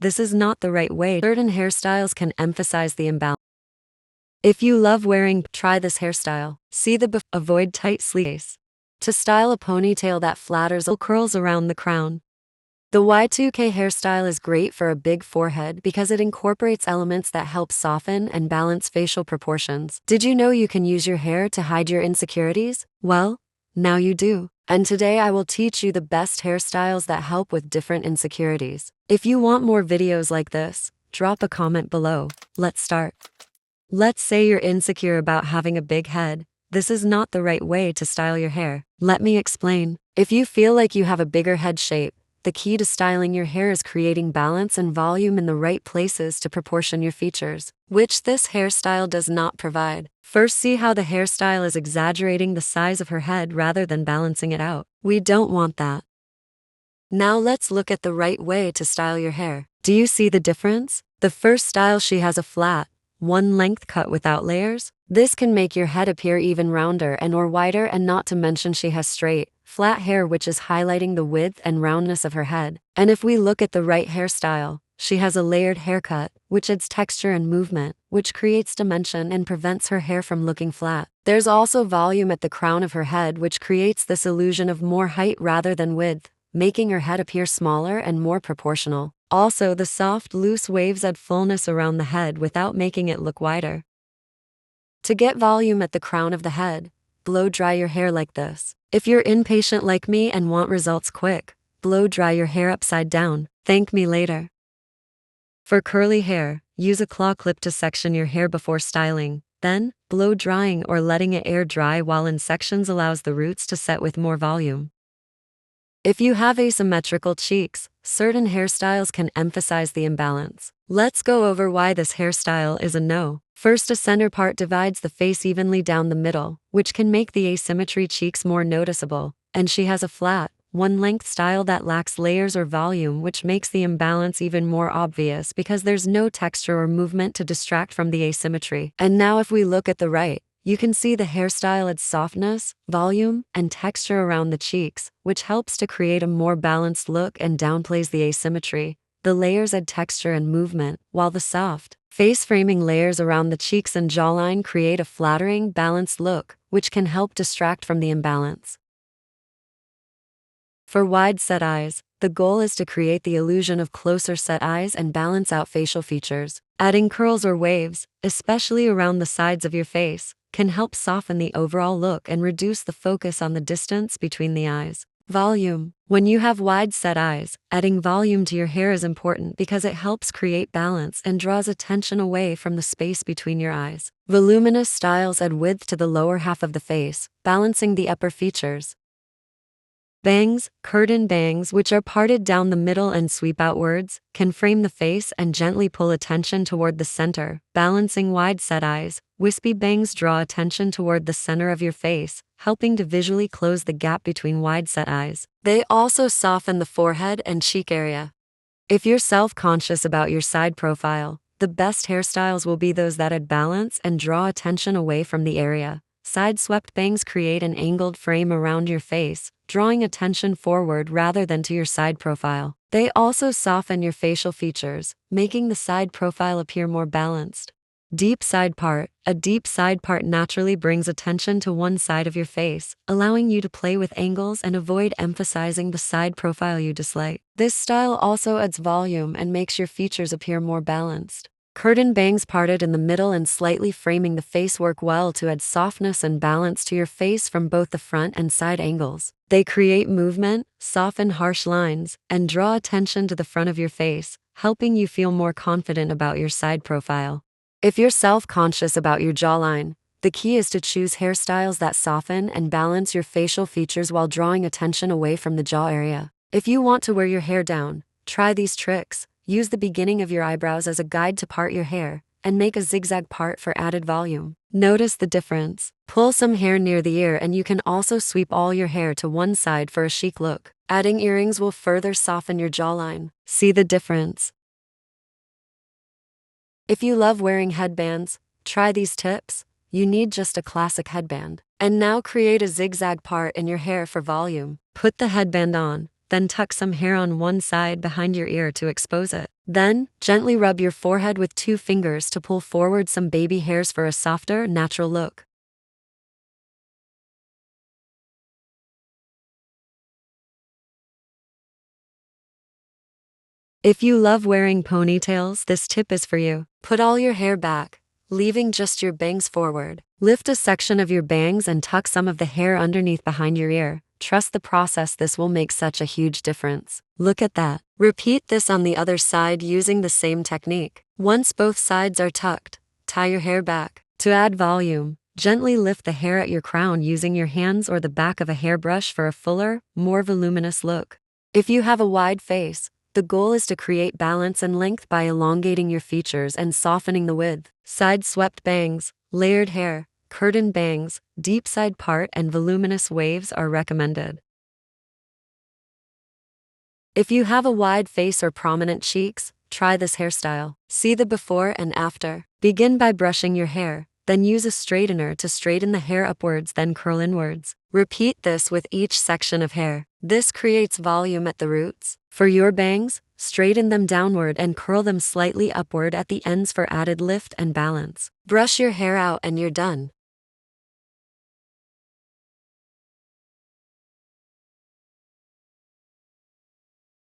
this is not the right way. Certain hairstyles can emphasize the imbalance. If you love wearing, try this hairstyle. See the avoid tight sleeves. To style a ponytail that flatters curls around the crown. The Y2K hairstyle is great for a big forehead because it incorporates elements that help soften and balance facial proportions. Did you know you can use your hair to hide your insecurities? Well, now you do. And today I will teach you the best hairstyles that help with different insecurities. If you want more videos like this, drop a comment below. Let's start. Let's say you're insecure about having a big head. This is not the right way to style your hair. Let me explain. If you feel like you have a bigger head shape, the key to styling your hair is creating balance and volume in the right places to proportion your features, which this hairstyle does not provide. First, see how the hairstyle is exaggerating the size of her head rather than balancing it out. We don't want that. Now let's look at the right way to style your hair. Do you see the difference? The first style, she has a flat, one length cut without layers. This can make your head appear even rounder and or wider, and not to mention she has straight, flat hair, which is highlighting the width and roundness of her head. And if we look at the right hairstyle, she has a layered haircut, which adds texture and movement, which creates dimension and prevents her hair from looking flat. There's also volume at the crown of her head, which creates this illusion of more height rather than width, making her head appear smaller and more proportional. Also, the soft, loose waves add fullness around the head without making it look wider. To get volume at the crown of the head, blow dry your hair like this. If you're impatient like me and want results quick, blow dry your hair upside down. Thank me later. For curly hair, use a claw clip to section your hair before styling. Then, blow drying or letting it air dry while in sections allows the roots to set with more volume. If you have asymmetrical cheeks, certain hairstyles can emphasize the imbalance. Let's go over why this hairstyle is a no. First, a center part divides the face evenly down the middle, which can make the asymmetry cheeks more noticeable, and she has a flat, one-length style that lacks layers or volume, which makes the imbalance even more obvious because there's no texture or movement to distract from the asymmetry. And now if we look at the right, you can see the hairstyle adds softness, volume, and texture around the cheeks, which helps to create a more balanced look and downplays the asymmetry. The layers add texture and movement, while the soft, face-framing layers around the cheeks and jawline create a flattering, balanced look, which can help distract from the imbalance. For wide-set eyes, the goal is to create the illusion of closer-set eyes and balance out facial features. Adding curls or waves, especially around the sides of your face, can help soften the overall look and reduce the focus on the distance between the eyes. Volume. When you have wide-set eyes, adding volume to your hair is important because it helps create balance and draws attention away from the space between your eyes. Voluminous styles add width to the lower half of the face, balancing the upper features. Bangs, curtain bangs, which are parted down the middle and sweep outwards, can frame the face and gently pull attention toward the center, balancing wide-set eyes. Wispy bangs draw attention toward the center of your face, helping to visually close the gap between wide-set eyes. They also soften the forehead and cheek area. If you're self-conscious about your side profile, the best hairstyles will be those that add balance and draw attention away from the area. Side-swept bangs create an angled frame around your face, drawing attention forward rather than to your side profile. They also soften your facial features, making the side profile appear more balanced. Deep side part. A deep side part naturally brings attention to one side of your face, allowing you to play with angles and avoid emphasizing the side profile you dislike. This style also adds volume and makes your features appear more balanced. Curtain bangs parted in the middle and slightly framing the face work well to add softness and balance to your face from both the front and side angles. They create movement, soften harsh lines, and draw attention to the front of your face, helping you feel more confident about your side profile. If you're self-conscious about your jawline, the key is to choose hairstyles that soften and balance your facial features while drawing attention away from the jaw area. If you want to wear your hair down, try these tricks. Use the beginning of your eyebrows as a guide to part your hair, and make a zigzag part for added volume. Notice the difference. Pull some hair near the ear and you can also sweep all your hair to one side for a chic look. Adding earrings will further soften your jawline. See the difference? If you love wearing headbands, try these tips. You need just a classic headband. And now create a zigzag part in your hair for volume. Put the headband on, then tuck some hair on one side behind your ear to expose it. Then, gently rub your forehead with 2 fingers to pull forward some baby hairs for a softer, natural look. If you love wearing ponytails, this tip is for you. Put all your hair back, leaving just your bangs forward. Lift a section of your bangs and tuck some of the hair underneath behind your ear. Trust the process, this will make such a huge difference. Look at that. Repeat this on the other side using the same technique. Once both sides are tucked, tie your hair back. To add volume, gently lift the hair at your crown using your hands or the back of a hairbrush for a fuller, more voluminous look. If you have a wide face, the goal is to create balance and length by elongating your features and softening the width. Side-swept bangs, layered hair, curtain bangs, deep side part, and voluminous waves are recommended. If you have a wide face or prominent cheeks, try this hairstyle. See the before and after. Begin by brushing your hair, then use a straightener to straighten the hair upwards, then curl inwards. Repeat this with each section of hair. This creates volume at the roots. For your bangs, straighten them downward and curl them slightly upward at the ends for added lift and balance. Brush your hair out and you're done.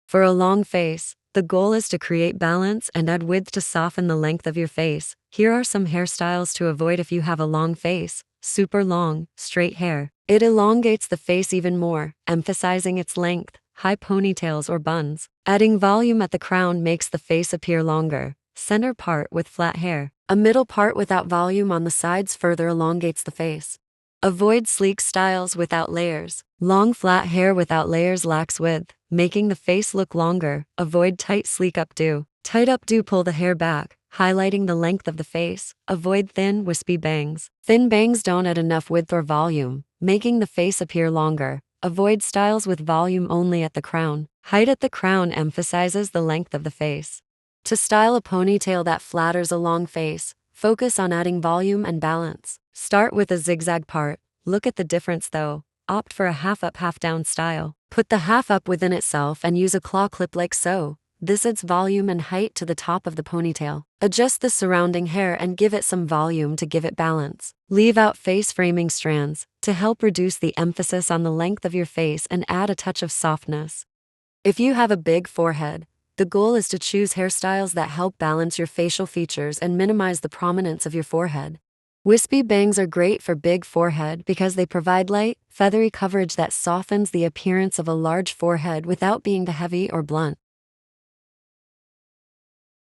For a long face, the goal is to create balance and add width to soften the length of your face. Here are some hairstyles to avoid if you have a long face. Super long, straight hair. It elongates the face even more, emphasizing its length. High ponytails or buns. Adding volume at the crown makes the face appear longer. Center part with flat hair. A middle part without volume on the sides further elongates the face. Avoid sleek styles without layers. Long flat hair without layers lacks width, making the face look longer. Avoid tight sleek updo. Tight updo pull the hair back, highlighting the length of the face. Avoid thin wispy bangs. Thin bangs don't add enough width or volume, making the face appear longer. Avoid styles with volume only at the crown. Height at the crown emphasizes the length of the face. To style a ponytail that flatters a long face, focus on adding volume and balance. Start with a zigzag part. Look at the difference though. Opt for a half up, half down style. Put the half up within itself and use a claw clip like so. This adds volume and height to the top of the ponytail. Adjust the surrounding hair and give it some volume to give it balance. Leave out face framing strands to help reduce the emphasis on the length of your face and add a touch of softness. If you have a big forehead, the goal is to choose hairstyles that help balance your facial features and minimize the prominence of your forehead. Wispy bangs are great for big forehead because they provide light, feathery coverage that softens the appearance of a large forehead without being too heavy or blunt.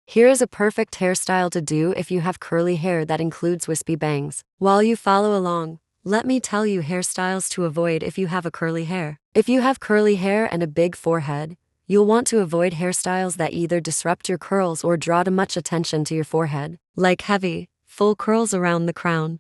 Here is a perfect hairstyle to do if you have curly hair that includes wispy bangs. While you follow along, let me tell you hairstyles to avoid if you have a curly hair. If you have curly hair and a big forehead, you'll want to avoid hairstyles that either disrupt your curls or draw too much attention to your forehead, like heavy, full curls around the crown.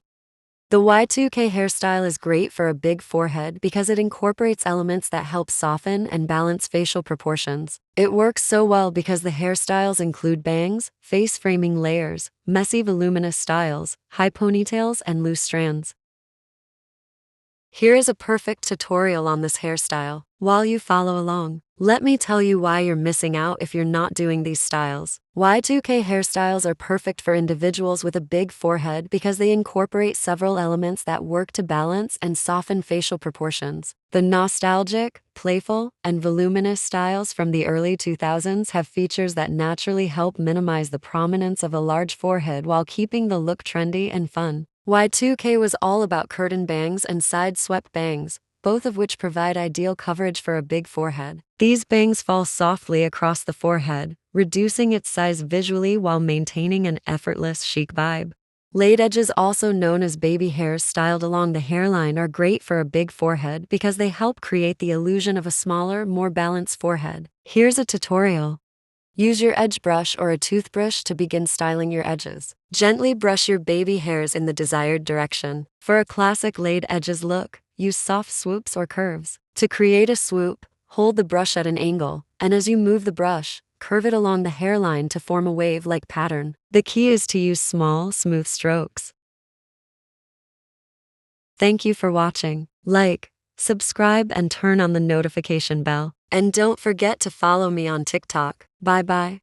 The Y2K hairstyle is great for a big forehead because it incorporates elements that help soften and balance facial proportions. It works so well because the hairstyles include bangs, face framing layers, messy voluminous styles, high ponytails, and loose strands. Here is a perfect tutorial on this hairstyle. While you follow along, let me tell you why you're missing out if you're not doing these styles. Y2K hairstyles are perfect for individuals with a big forehead because they incorporate several elements that work to balance and soften facial proportions. The nostalgic, playful, and voluminous styles from the early 2000s have features that naturally help minimize the prominence of a large forehead while keeping the look trendy and fun. Y2K was all about curtain bangs and side-swept bangs, both of which provide ideal coverage for a big forehead. These bangs fall softly across the forehead, reducing its size visually while maintaining an effortless chic vibe. Laid edges, also known as baby hairs styled along the hairline, are great for a big forehead because they help create the illusion of a smaller, more balanced forehead. Here's a tutorial. Use your edge brush or a toothbrush to begin styling your edges. Gently brush your baby hairs in the desired direction. For a classic laid edges look, use soft swoops or curves. To create a swoop, hold the brush at an angle, and as you move the brush, curve it along the hairline to form a wave-like pattern. The key is to use small, smooth strokes. Thank you for watching. Like, subscribe, and turn on the notification bell. And don't forget to follow me on TikTok. Bye bye.